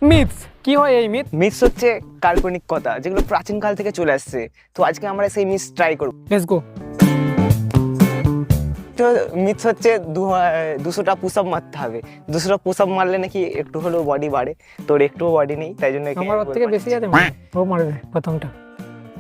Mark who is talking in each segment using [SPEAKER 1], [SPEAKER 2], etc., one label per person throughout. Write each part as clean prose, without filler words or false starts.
[SPEAKER 1] Myths কি হয় এই মিথ?
[SPEAKER 2] মিথস হচ্ছে কাল্পনিক কথা যেগুলো প্রাচীন কাল থেকে চলে আসছে। তো আজকে আমরা সেই মিথস ট্রাই করব।
[SPEAKER 1] Let's go.
[SPEAKER 2] তো মিথস হচ্ছে 200টা পুশ আপ মারতে হবে। 200টা পুশ আপ মারলে নাকি একটু হলেও বডি বাড়ে। তোর একটুও বডি নেই, তাই জন্য
[SPEAKER 1] আমার ওর থেকে বেশি আছে, ও মারবে প্রথমটা।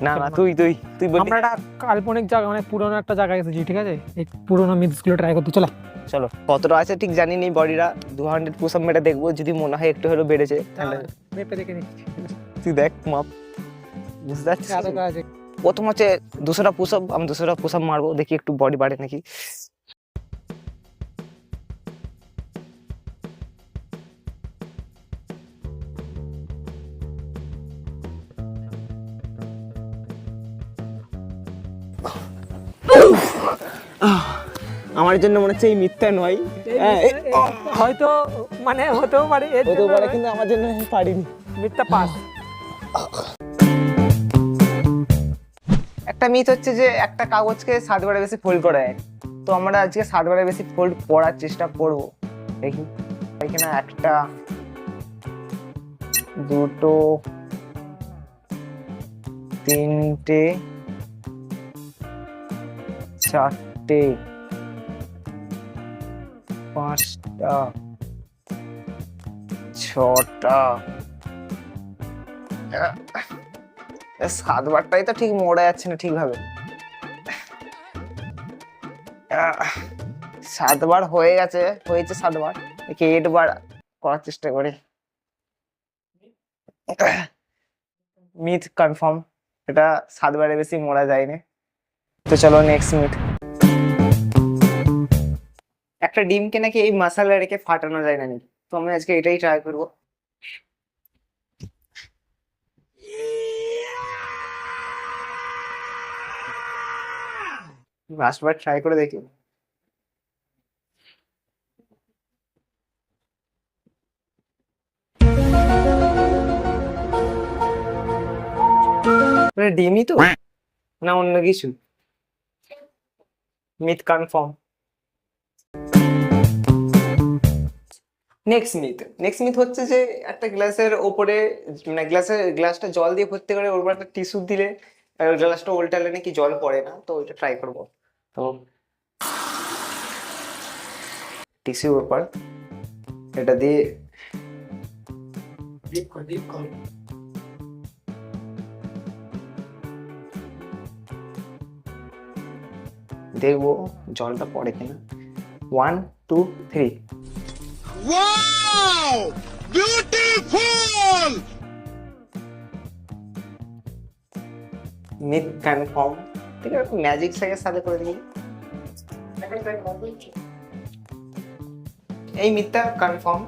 [SPEAKER 2] না না, তুই তুই তুই বলি।
[SPEAKER 1] আমরা একটা কাল্পনিক জায়গা, অনেক পুরনো একটা জায়গায় এসেছি, ঠিক আছে? এই পুরনো মিথসগুলো ট্রাই করতে চলো।
[SPEAKER 2] চলো, কতটা আছে ঠিক জানি নি বডিটা। 200 পুশ আপ মেরে দেখবো, যদি মনে হয় একটু হলেও বেড়েছে তাহলে
[SPEAKER 1] মেপে দেখে নিচ্ছি।
[SPEAKER 2] তুই দেখ মাপ, বুঝতে পারছিস?
[SPEAKER 1] এতটা আছে।
[SPEAKER 2] প্রথম হচ্ছে 200টা পুশ আপ, আমি 200টা পুশ আপ মারবো, দেখি একটু বডি বাড়ে নাকি। আমার জন্য মনে হচ্ছে এই মিথ্যা নয়,
[SPEAKER 1] হয়তো মানে হতেও পারে, এর
[SPEAKER 2] হতেও
[SPEAKER 1] জন্য
[SPEAKER 2] পারে, কিন্তু আমার জন্য আমি পারিনি।
[SPEAKER 1] মিথটা পাস।
[SPEAKER 2] একটা মিথ হচ্ছে যে একটা কাগজকে 7 বারের বেশি ফোল্ড করা যায়। তো আমরা আজকে 7 বারের বেশি ফোল্ড করার চেষ্টা করব। দেখি এখানে একটা, দুটো, তিনটে, চারটে, পাঁচটা, ছটা, 7 বারটাই তো ঠিক মোড়া যাচ্ছে না ঠিকভাবে। 7 বার হয়েছে 7 বার। দেখি 8 বার করার চেষ্টা করি। মিথ কনফার্ম, এটা 7 বারের বেশি মোড়া যায়নি। তো চলো নেক্সট মিথ। একটা ডিমকে নাকি এই মশলা রেখে ফাটানো যায় না নাকি। তো আমি আজকে এটাই ট্রাই করবো। লাস্টবার ট্রাই করে দেখি। ডিমই তো, না অন্য কিছু? Myth confirm. নেক্সট মিথ হচ্ছে যে একটা গ্লাসের ওপরে, মানে গ্লাসটা জল দিয়ে ভর্তি করে ওর উপর একটা টিস্যু দিলে গ্লাসটা উল্টালে নাকি জল পড়ে না। তো ওইটা ট্রাই করবো। তো টিস্যুর উপর এটা দিয়ে দেখবো জলটা পড়ে কিনা। 1 2 3।
[SPEAKER 3] Wow! Beautiful!
[SPEAKER 2] Myth confirm. ঠিক আছে, ম্যাজিক সেকের সাথে করে দিই। এই মিথটা কনফার্ম।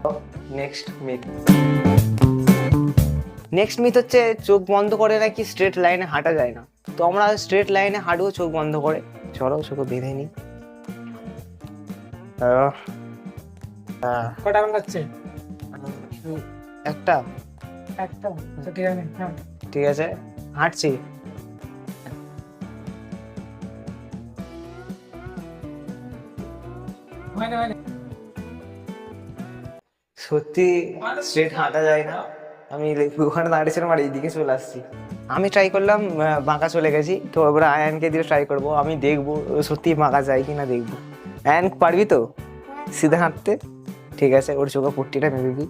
[SPEAKER 2] নেক্সট মিথ হচ্ছে চোখ বন্ধ করে নাকি স্ট্রেট লাইনে হাঁটা যায় না। তো আমরা স্ট্রেট লাইনে হাঁটবো চোখ বন্ধ করে। চলো চোখ বেঁধে নি।
[SPEAKER 1] কটা রান লাগছে?
[SPEAKER 2] একটা।
[SPEAKER 1] একটা। আচ্ছা ঠিক আছে, হ্যাঁ
[SPEAKER 2] ঠিক আছে, হাঁটছি।
[SPEAKER 1] হয়নি।
[SPEAKER 2] সত্যি স্ট্রেট হাঁটা যায় না। আমি ওখানে দাঁড়িয়েছিলাম আর এইদিকে চলে আসছি। আমি ট্রাই করলাম, বাঁকা চলে গেছি। তো এবার আয়ানকে দিয়ে ট্রাই করবো, আমি দেখবো সত্যি বাঁকা যায় কিনা দেখবো। আয়ান পারবি তো সিধা হাঁটতে? ঠিক আছে, ওর চোখে পট্টিটা মেরে দিই।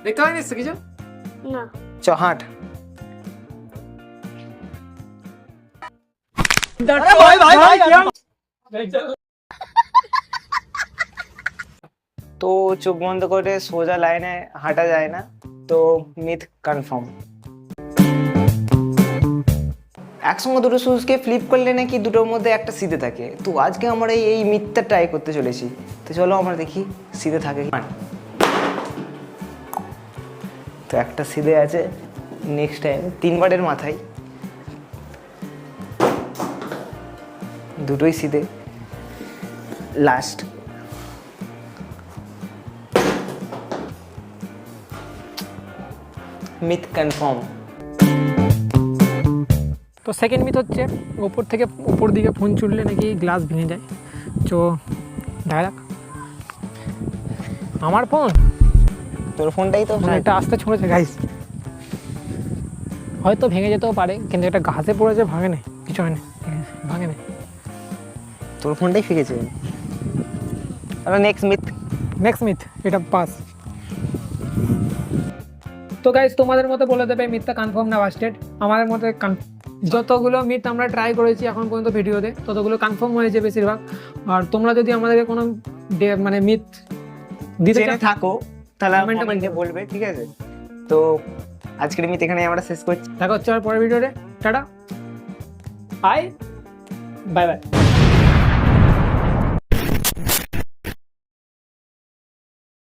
[SPEAKER 1] দেখতে হয়নি কিছু
[SPEAKER 4] না।
[SPEAKER 2] চ হাঁট। তো চোখ বন্ধ করে সোজা লাইনে হাঁটা যায় না। তো মিথ কনফার্ম। একসঙ্গে দুটো শুজকে ফ্লিপ করলে নাকি দুটোর মধ্যে একটা সিধে থাকে। তো আজকে আমরা এই মিথটা ট্রাই করতে চলেছি। তো চলো আমরা দেখি সিধে থাকে কি। তো একটা সিধে আছে, নেক্সট টাইম 3 বারের মাথায় দুটোই সিধে। Last myth confirm.
[SPEAKER 1] তো সেকেন্ড মিথ হচ্ছে উপর দিকে ফোন ছুটলে নাকি গ্লাস ভেঙে যায়। তো দেখা যাক। আমার ফোন
[SPEAKER 2] তোর ফোনটাই তো
[SPEAKER 1] একটা আস্তে ছুঁড়েছে গাইস, হয়তো ভেঙে যেতেও পারে, কিন্তু এটা ঘাসে পড়েছে, ভাঙে নেই, কিছু হয়নি, ভাঙে নেই।
[SPEAKER 2] তোর ফোনটাই ফিরেছে। তাহলে নেক্সট
[SPEAKER 1] মিথ, এটা পাস। তো গাইস তোমাদের মতে বলে দেবে মিথটা কনফার্ম না বাস্টেড। আমাদের মতে যতগুলো মিথ আমরা ট্রাই করেছি এখন পর্যন্ত ভিডিওতে, ততগুলো কনফার্ম হয়েছে বেশিরভাগ। আর তোমরা যদি আমাদেরকে কোনো মানে মিথ দিতে
[SPEAKER 2] জেনে থাকো তাহলে
[SPEAKER 1] Comment এ
[SPEAKER 2] কমেন্টে বলবে, ঠিক আছে? তো আজকের মিথ এখানে আমরা শেষ করছি।
[SPEAKER 1] দেখা হচ্ছে আর পরের ভিডিওতে। Tata, bye bye.